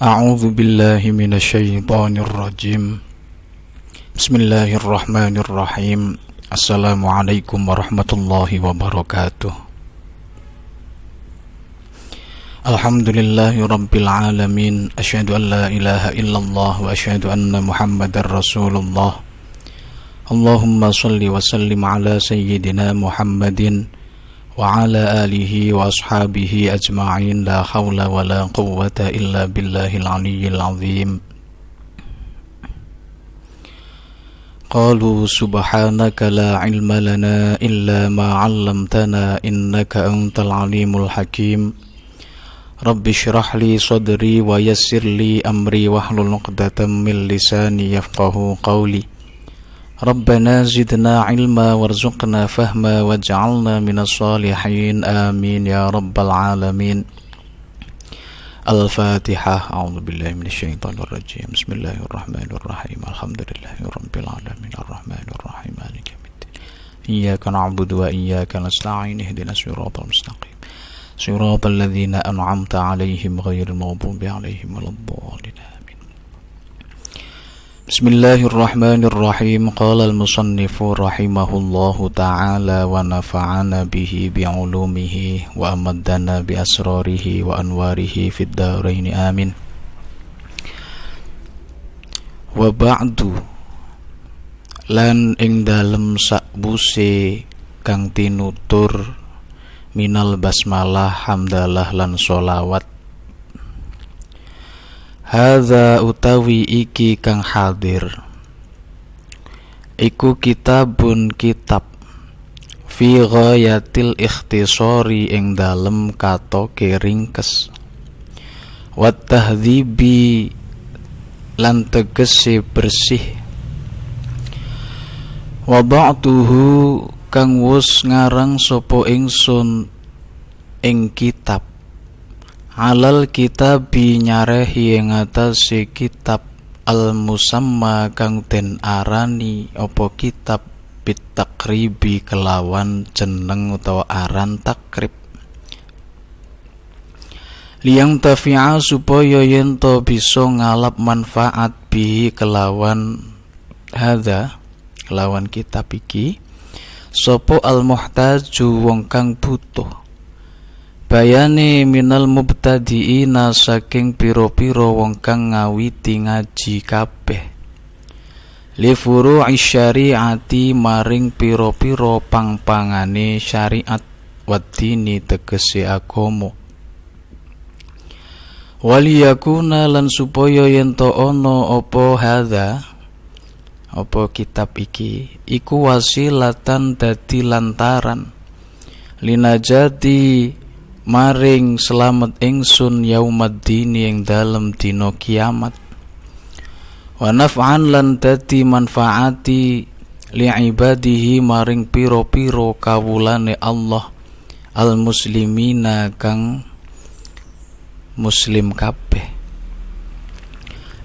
A'udzu billahi minasyaitonir rajim. Bismillahirrahmanirrahim. Assalamualaikum warahmatullahi wabarakatuh. Alhamdulillahi rabbil alamin. Asyhadu an la ilaha illallah wa asyhadu anna Muhammadar Rasulullah. Allahumma shalli wa sallim ala sayyidina Muhammadin wa ala alihi wa ashabihi ajma'in. La hawla wa la quwwata illa billahil aliyyil azim. Qalu subhanaka la ilma lana illa ma 'allamtana innaka antal alimul hakim. Rabbi shrah li sadri wa yassir li amri wahlul 'uqdatam min lisani yafqahu qawli. Rabbana zidna ilma warzuqna fahma waj'alna minas salihin amin ya rabbal alamin. Al-Fatihah. A'udzu billahi minasyaitonir rajim. Bismillahirrahmanirrahim. Alhamdulillahi rabbil alamin arrahmanir rahim maliki yaumiddin. Iyyaka na'budu wa iyyaka nasta'in ihdinas siratal mustaqim. Siratal ladzina an'amta 'alaihim ghairil maghdubi 'alaihim waladdallin. Bismillahirrahmanirrahim. Qala al-musannifu rahimahullahu ta'ala wa nafa'ana bihi bi'ulumihi wa amaddana bi asrarihi wa anwarihi fid dharain amin. Wa ba'du, lan ing dalem sakbuse kang tinutur minal basmalah, hamdalah lan sholawat. Hadza utawi iki kang hadir iku kitabun kitab fi ghayatil ikhtisari ing dalem katoke ringkes wat tahdhibi lan tegese bersih wada'tuhu kang wus ngarang sapa ingsun ing kitab alal kitabi nyarehi ing atase kitab al-musamma kang den arani apa kitab bitakribi kelawan jeneng utawa aran takrib liyang tafi'a supaya yen to bisa ngalap manfaat bi kelawan hadza kelawan kitab iki sapa al-muhtaju wong kang butuh bayane minal mubtadiina saking piro-piro wong kang ngawiti ngaji kabeh li furu'i syariati maring piro-piro pang-pangane syariat wadini tegese agama waliyakuna lan supaya yen to ana apa hadza apa kitab iki iku wasilatan dadi lantaran linajati maring selamat ingsun yaumaddini ing dalem dina kiamat wa naf'an lan dadi manfaati li ibadihi maring piro-piro kawulane Allah al muslimina kang muslim kabeh.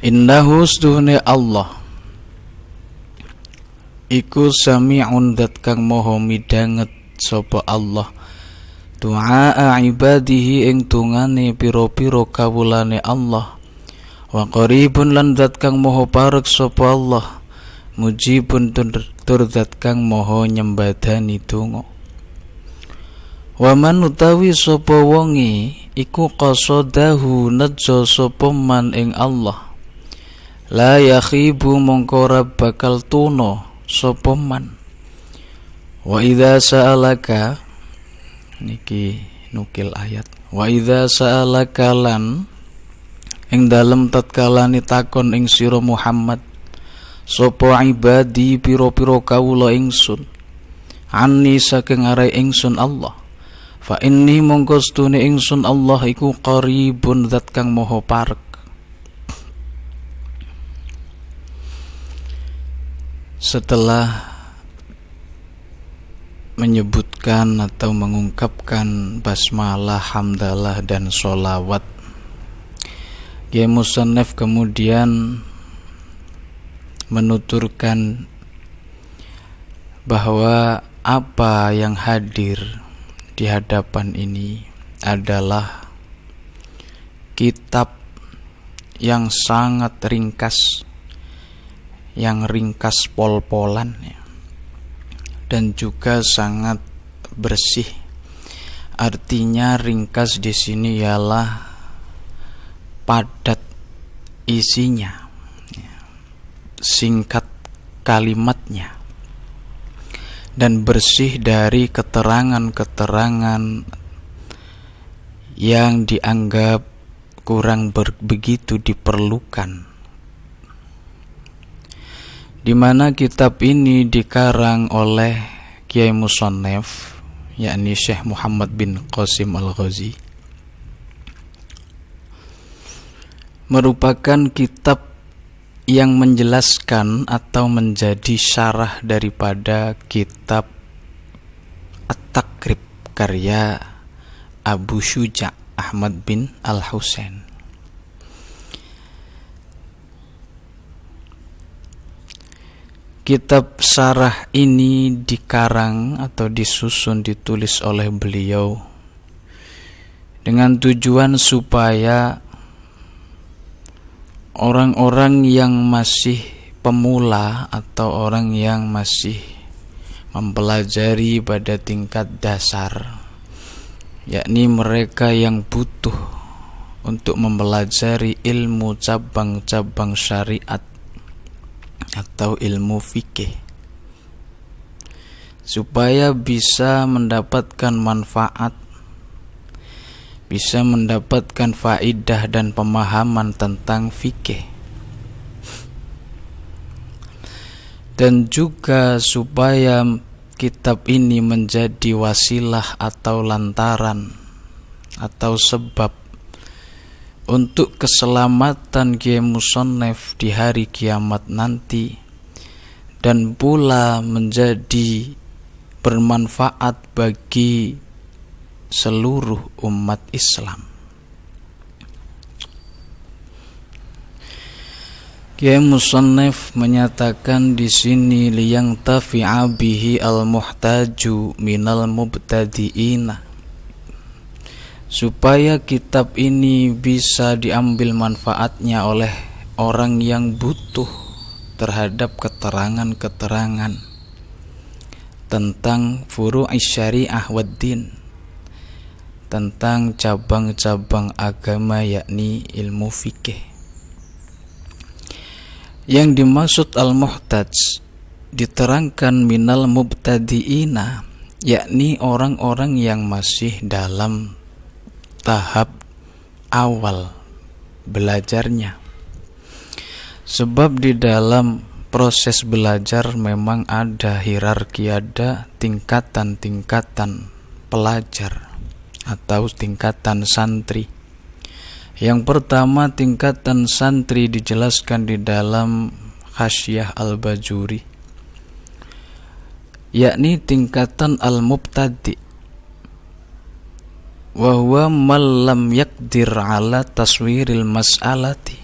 Innahu stuhne Allah iku sami'un dat kang maha midanget sapa Allah du'a ibadihi ing tungane piro-piro kawulane Allah wa qaribun lan zat kang moho parek sapa Allah mujibun tur zat kang moho nyembadani donga wa man utawi sapa wonge iku qasadahu najja sapa man ing Allah la yakhibu mongko ora bakal tuna sapa man wa idza sa'alaka niki nukil ayat wa idza sa'alaka lan ing dalem tatkala takon ing sira Muhammad sapa ibadi piro-piro kawula ingsun anni saking arai ingsun Allah fa inni mongko stune ingsun Allah iku qaribun zat kang maha parek. Setelah menyebutkan atau mengungkapkan basmalah, hamdalah dan sholawat, Kiai Musannaf kemudian menuturkan bahwa apa yang hadir di hadapan ini adalah kitab yang sangat ringkas, yang ringkas pol-polan ya. Dan juga sangat bersih. Artinya ringkas di sini ialah padat isinya, singkat kalimatnya, dan bersih dari keterangan-keterangan yang dianggap kurang begitu diperlukan. Di mana kitab ini dikarang oleh Kiai Musannef, yakni Syekh Muhammad bin Qasim Al-Ghazi, merupakan kitab yang menjelaskan atau menjadi syarah daripada kitab At-Taqrib karya Abu Syuja' Ahmad bin Al-Husain. Kitab syarah ini dikarang atau disusun, ditulis oleh beliau dengan tujuan supaya orang-orang yang masih pemula atau orang yang masih mempelajari pada tingkat dasar, yakni mereka yang butuh untuk mempelajari ilmu cabang-cabang syariat atau ilmu fikih, supaya bisa mendapatkan manfaat, bisa mendapatkan faidah dan pemahaman tentang fikih, dan juga supaya kitab ini menjadi wasilah atau lantaran atau sebab untuk keselamatan Kiai Musannef di hari kiamat nanti, dan pula menjadi bermanfaat bagi seluruh umat Islam. Kiai Musannef menyatakan di sini liyang tafi'a bihi al-muhtaju minal mubtadi'ina, supaya kitab ini bisa diambil manfaatnya oleh orang yang butuh terhadap keterangan-keterangan tentang furu'is syariah wad din, tentang cabang-cabang agama yakni ilmu fikih. Yang dimaksud al-muhtaj diterangkan minal mubtadi'ina, yakni orang-orang yang masih dalam tahap awal belajarnya. Sebab di dalam proses belajar memang ada hierarki, ada tingkatan-tingkatan pelajar atau tingkatan santri. Yang pertama, tingkatan santri dijelaskan di dalam Hasyiah Al-Bajuri, yakni tingkatan al-mubtadi', wa huwa man lam yaqdir ala taswiril mas'alati.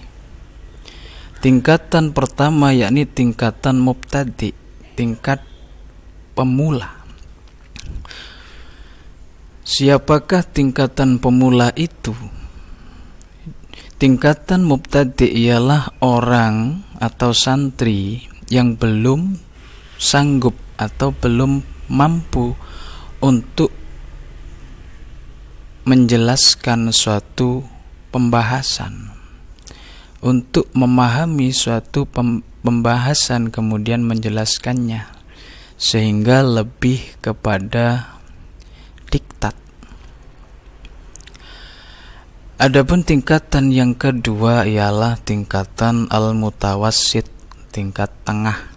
Tingkatan pertama yakni tingkatan mubtadi', tingkat pemula. Siapakah tingkatan pemula itu? Tingkatan mubtadi' ialah orang atau santri yang belum sanggup atau belum mampu untuk menjelaskan suatu pembahasan, untuk memahami suatu pembahasan kemudian menjelaskannya sehingga lebih kepada diktat. Adapun tingkatan yang kedua ialah tingkatan al-mutawassit, tingkat tengah.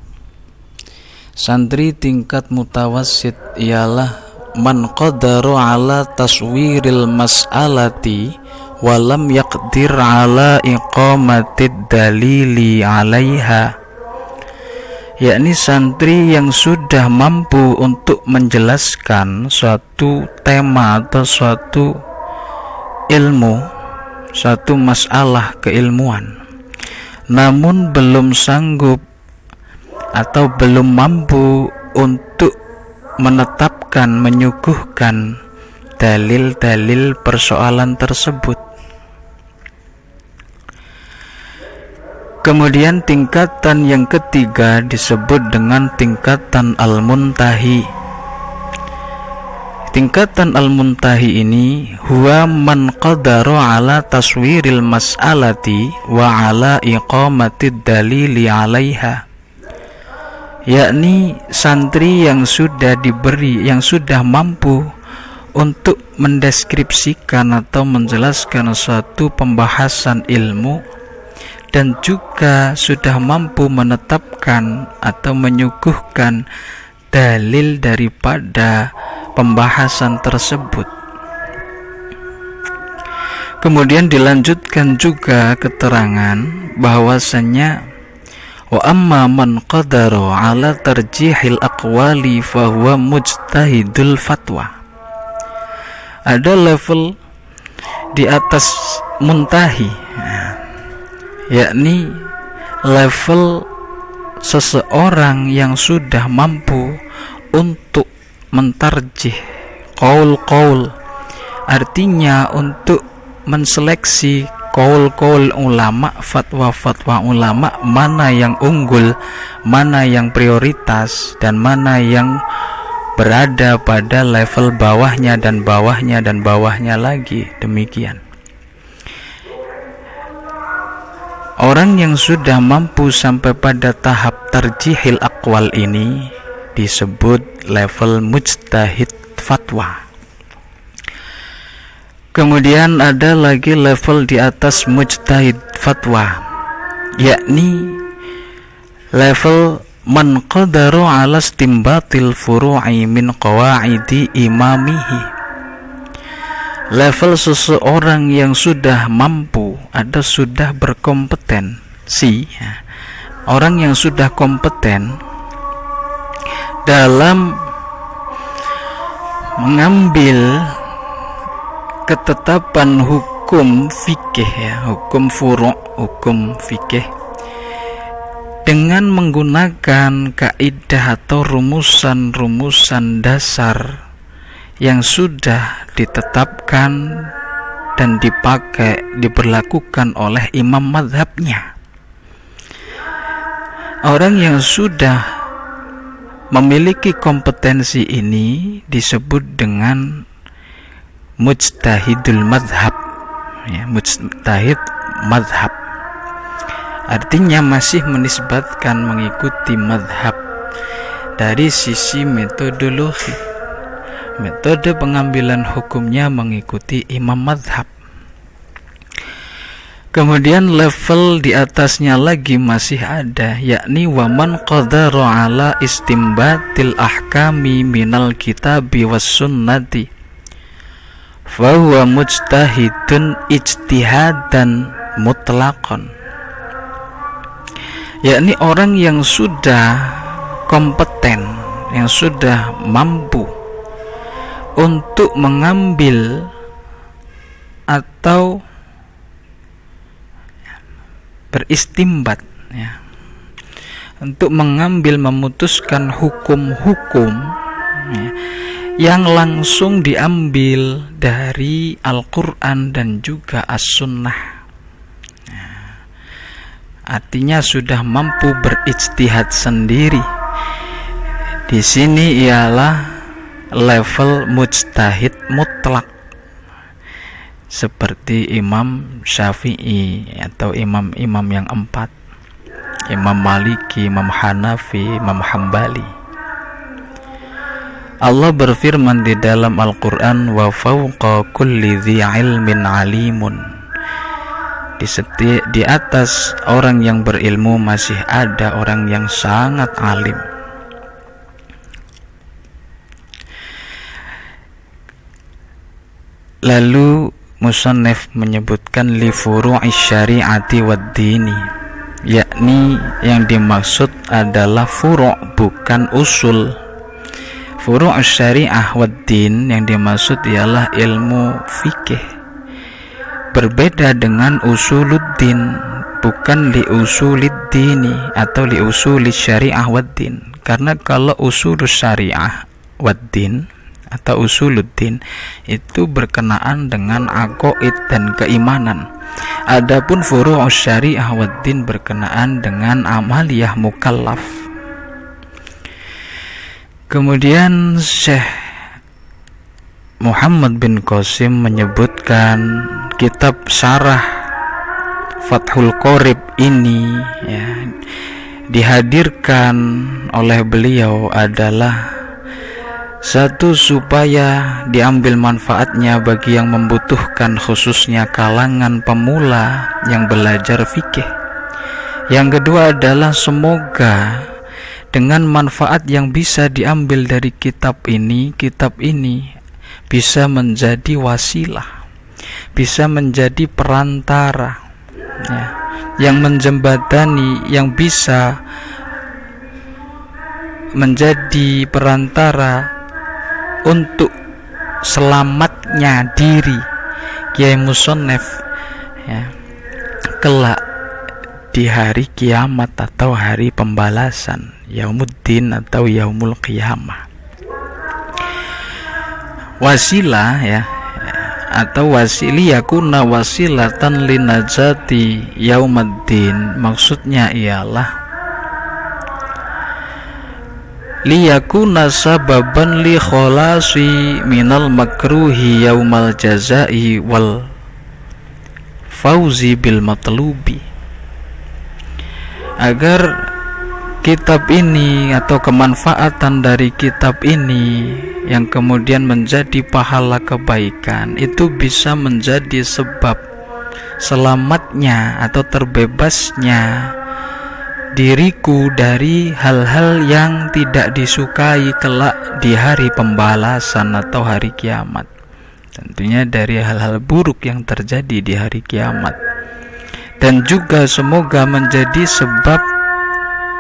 Santri tingkat mutawassit ialah man qadaru ala taswiril mas'alati walam yaqdir ala iqamatid dalili alaiha, yakni santri yang sudah mampu untuk menjelaskan suatu tema atau suatu ilmu, suatu masalah keilmuan, namun belum sanggup atau belum mampu untuk menetapkan, menyuguhkan dalil-dalil persoalan tersebut. Kemudian tingkatan yang ketiga disebut dengan tingkatan al-muntahi. Tingkatan al-muntahi ini huwa man qadara ala taswiril mas'alati wa ala iqamatid dalili 'alaiha. Yakni santri yang sudah diberi, yang sudah mampu untuk mendeskripsikan atau menjelaskan suatu pembahasan ilmu, dan juga sudah mampu menetapkan atau menyuguhkan dalil daripada pembahasan tersebut. Kemudian dilanjutkan juga keterangan bahwasanya wa amma man qadara ala tarjihil aqwali fahuwa mujtahidul fatwa. Ada level di atas muntahi, yakni level seseorang yang sudah mampu untuk mentarjih qaul-qaul, artinya untuk menseleksi qaul-qaul ulama, fatwa-fatwa ulama, mana yang unggul, mana yang prioritas, dan mana yang berada pada level bawahnya dan bawahnya dan bawahnya lagi. Demikian. Orang yang sudah mampu sampai pada tahap tarjihil aqwal ini disebut level mujtahid fatwa. Kemudian ada lagi level di atas mujtahid fatwa, yakni level man qadaru ala istimbatil furu'i min qawaidi imamihi. Level seseorang yang sudah mampu, ada sudah berkompetensi, orang yang sudah kompeten dalam mengambil ketetapan hukum fikih, hukum furu', hukum fikih, dengan menggunakan kaidah atau rumusan-rumusan dasar yang sudah ditetapkan dan diberlakukan oleh imam mazhabnya. Orang yang sudah memiliki kompetensi ini disebut dengan mujtahidul mazhab, mujtahid mazhab, artinya masih menisbatkan mengikuti mazhab dari sisi metodologi. Metode pengambilan hukumnya mengikuti imam mazhab. Kemudian level di atasnya lagi masih ada, yakni waman qadara ala istimbatil ahkami minal kitabi was sunnati fahuwa mujtahidun ijtihadan mutlaqan. Yakni orang yang sudah kompeten, yang sudah mampu untuk mengambil atau beristimbat, untuk mengambil, memutuskan hukum-hukum yang langsung diambil dari Al-Quran dan juga As-Sunnah. Artinya sudah mampu berijtihad sendiri. Di sini ialah level mujtahid mutlak, seperti Imam Syafi'i atau imam-imam yang 4, Imam Maliki, Imam Hanafi, Imam Hambali. Allah berfirman di dalam Al-Quran, wa fawqa kulli dhi ilmin alimun. Di atas orang yang berilmu masih ada orang yang sangat alim. Lalu musannif menyebutkan li furu'i syari'ati wad dini, yakni yang dimaksud adalah furu', bukan usul. Furu' syari'ah wad din yang dimaksud ialah ilmu fikih, berbeda dengan usuluddin, bukan li usuliddini atau li usuli syari'ah wad din. Karena kalau usul syari'ah wad din atau usuluddin itu berkenaan dengan aqaid dan keimanan. Adapun furu'us syariah waddin berkenaan dengan amaliyah mukallaf. Kemudian Syekh Muhammad bin Qasim menyebutkan kitab syarah Fathul Qorib ini ya, dihadirkan oleh beliau adalah satu, supaya diambil manfaatnya bagi yang membutuhkan, khususnya kalangan pemula yang belajar fikih. Yang kedua adalah semoga dengan manfaat yang bisa diambil dari kitab ini bisa menjadi wasilah, bisa menjadi perantara ya, yang menjembatani, yang bisa menjadi perantara untuk selamatnya diri Kiai Musonef ya, kelak di hari kiamat atau hari pembalasan, Yaumuddin atau Yaumul Qiyamah. Wasilah ya, atau wasiliyakuna wasilatan linajati yaumaddin, maksudnya ialah liyakuna sababan li kholasi minal makruhi yaumal jazai wal fauzi bil matlubi, agar kitab ini atau kemanfaatan dari kitab ini yang kemudian menjadi pahala kebaikan itu bisa menjadi sebab selamatnya atau terbebasnya diriku dari hal-hal yang tidak disukai kelak di hari pembalasan atau hari kiamat. Tentunya dari hal-hal buruk yang terjadi di hari kiamat. Dan juga semoga menjadi sebab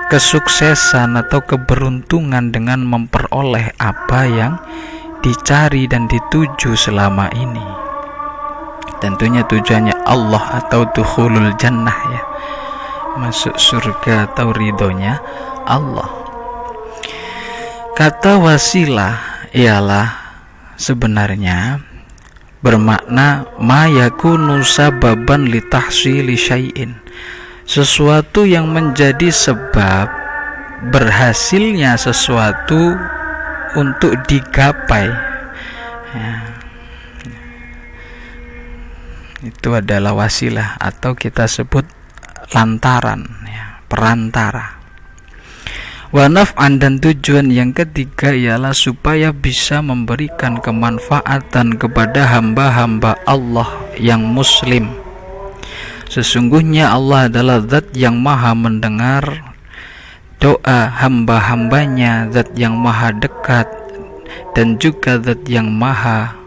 kesuksesan atau keberuntungan dengan memperoleh apa yang dicari dan dituju selama ini. Tentunya tujuannya Allah atau dukhulul jannah ya, masuk surga atau ridhonya Allah. Kata wasilah ialah sebenarnya bermakna ma yakunu sababan li tahsili syai'in, sesuatu yang menjadi sebab berhasilnya sesuatu untuk digapai ya. Itu adalah wasilah atau kita sebut lantaran ya, perantara. Wa naf'an, dan tujuan yang ketiga ialah supaya bisa memberikan kemanfaatan kepada hamba-hamba Allah yang muslim. Sesungguhnya Allah adalah zat yang maha mendengar doa hamba-hambanya, zat yang maha dekat, dan juga zat yang maha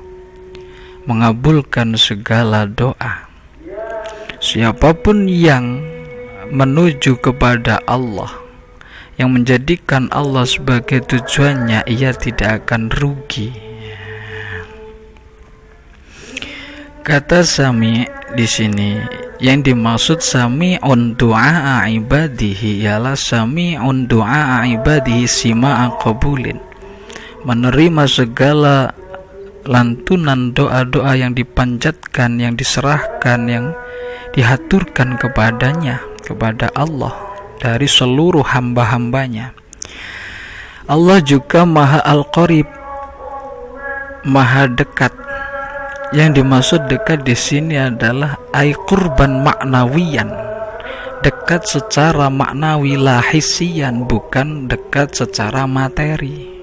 mengabulkan segala doa. Siapapun yang menuju kepada Allah, yang menjadikan Allah sebagai tujuannya, ia tidak akan rugi. Kata sami di sini, yang dimaksud sami'un du'a ibadihi ialah sami'un du'a ibadihi sima'a qabulin, menerima segala lantunan doa-doa yang dipanjatkan, yang diserahkan, yang dihaturkan kepadanya, kepada Allah dari seluruh hamba-hambanya. Allah juga maha al-qarib, maha dekat. Yang dimaksud dekat di sini adalah ay qurban maknawiyan, dekat secara maknawi, la hissiyan, bukan dekat secara materi.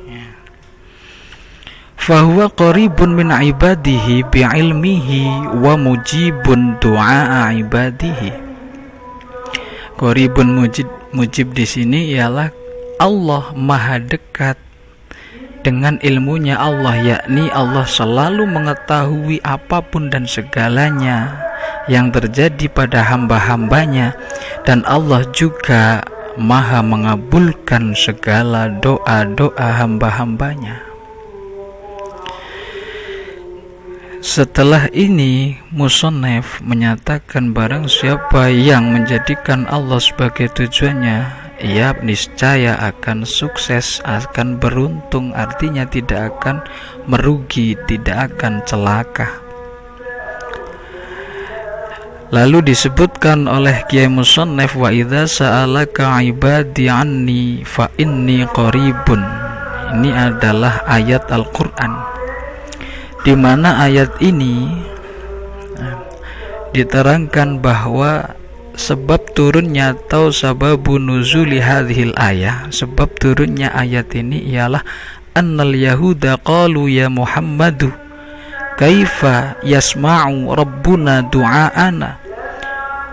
Fahuwa qaribun min ibadihi bi'ilmihi wa mujibun du'a ibadihi. Qaribun mujib di sini ialah Allah maha dekat dengan ilmunya Allah, yakni Allah selalu mengetahui apapun dan segalanya yang terjadi pada hamba-hambanya, dan Allah juga maha mengabulkan segala doa-doa hamba-hambanya. Setelah ini musannif menyatakan barang siapa yang menjadikan Allah sebagai tujuannya, ia niscaya akan sukses, akan beruntung, artinya tidak akan merugi, tidak akan celaka. Lalu disebutkan oleh Kiai Musannaf, wa idza sa'alaka ibadi anni fa inni qaribun. Ini adalah ayat Al-Qur'an, di mana ayat ini diterangkan bahwa sebab turunnya atau sababun nuzuli hadhil ayah, sebab turunnya ayat ini ialah annal yahuda qalu ya Muhammadu kaifa yasma'u rabbuna du'aana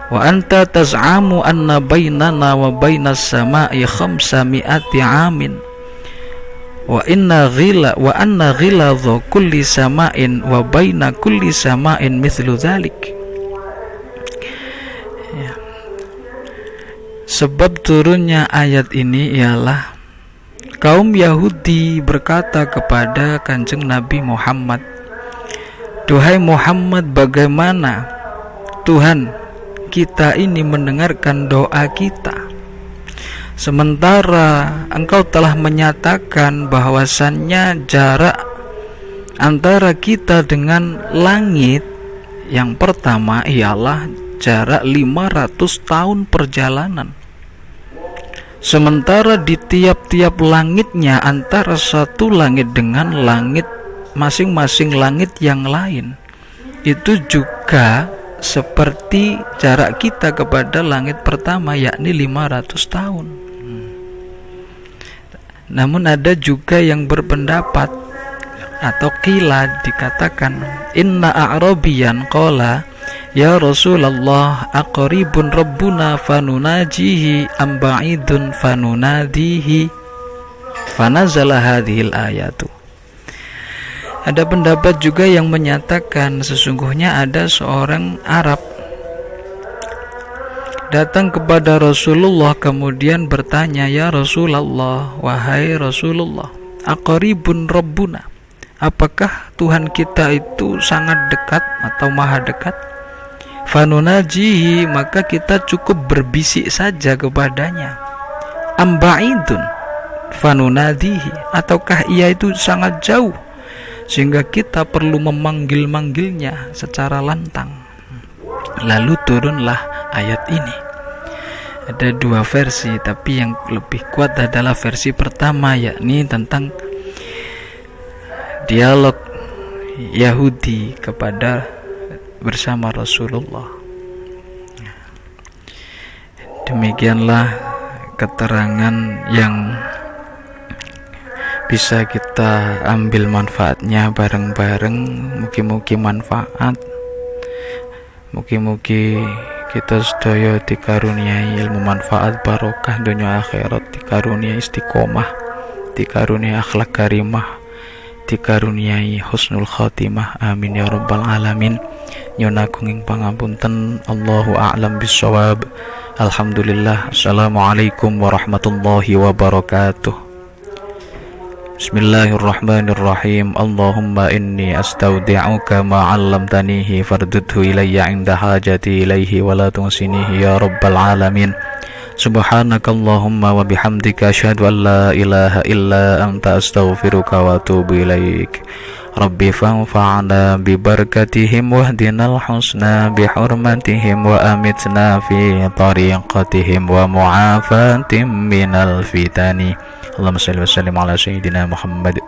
wa anta taz'amu anna bainana wa bainas sama'i 500 amin wa anna ghiladha kulli sama'in wa baina kulli sama'in mithlu dhalik. Sebab turunnya ayat ini ialah kaum Yahudi berkata kepada Kanjeng Nabi Muhammad, "Duhai Muhammad, bagaimana Tuhan kita ini mendengarkan doa kita, sementara engkau telah menyatakan bahwasannya jarak antara kita dengan langit yang pertama ialah jarak 500 tahun perjalanan. Sementara di tiap-tiap langitnya antara satu langit dengan langit masing-masing langit yang lain itu juga seperti jarak kita kepada langit pertama, yakni 500 tahun. Namun ada juga yang berpendapat atau qila dikatakan inna a'rabiyan qala ya Rasulullah aqribun rabbuna fanunajihi am ba'idun fanunadihi fanazala hadhil ayatu. Ada pendapat juga yang menyatakan sesungguhnya ada seorang Arab datang kepada Rasulullah kemudian bertanya, ya Rasulullah, wahai Rasulullah, aqribun rabbuna, apakah Tuhan kita itu sangat dekat atau maha dekat? Fanunajihi, maka kita cukup berbisik saja kepadanya. Amba'idun fanunadihi, ataukah ia itu sangat jauh sehingga kita perlu memanggil-manggilnya secara lantang? Lalu turunlah ayat ini. Ada dua versi, tapi yang lebih kuat adalah versi pertama, yakni tentang dialog Yahudi bersama Rasulullah. Demikianlah keterangan yang bisa kita ambil manfaatnya bareng-bareng. Mugi-mugi manfaat, mugi-mugi kita sedaya dikaruniai ilmu manfaat barokah dunia akhirat, dikaruniai istiqomah, dikaruniai akhlak karimah, dikaruniai husnul khatimah, amin ya rabbal alamin. Nyuwun agung ing pangapunten, Allahu a'lam bissawab. Alhamdulillah. Assalamualaikum warahmatullahi wabarakatuh. Bismillahirrahmanirrahim. Allahumma inni astaudi'uka ma 'allamtanihi fardudhu ilayya 'inda hajati ilaihi wa la tunsinihi ya rabbal alamin. Subhanakallahumma wa bihamdika asyhadu an la ilaha illa anta astaghfiruka wa atubu ilaik. Rabbi fanfa'na bi barakatihim wahdinal husna bi hurmatihim wa amitna fi tariqatihim wa mu'afatim minal fitani. Allahumma shalli wa sallim ala sayyidina Muhammad.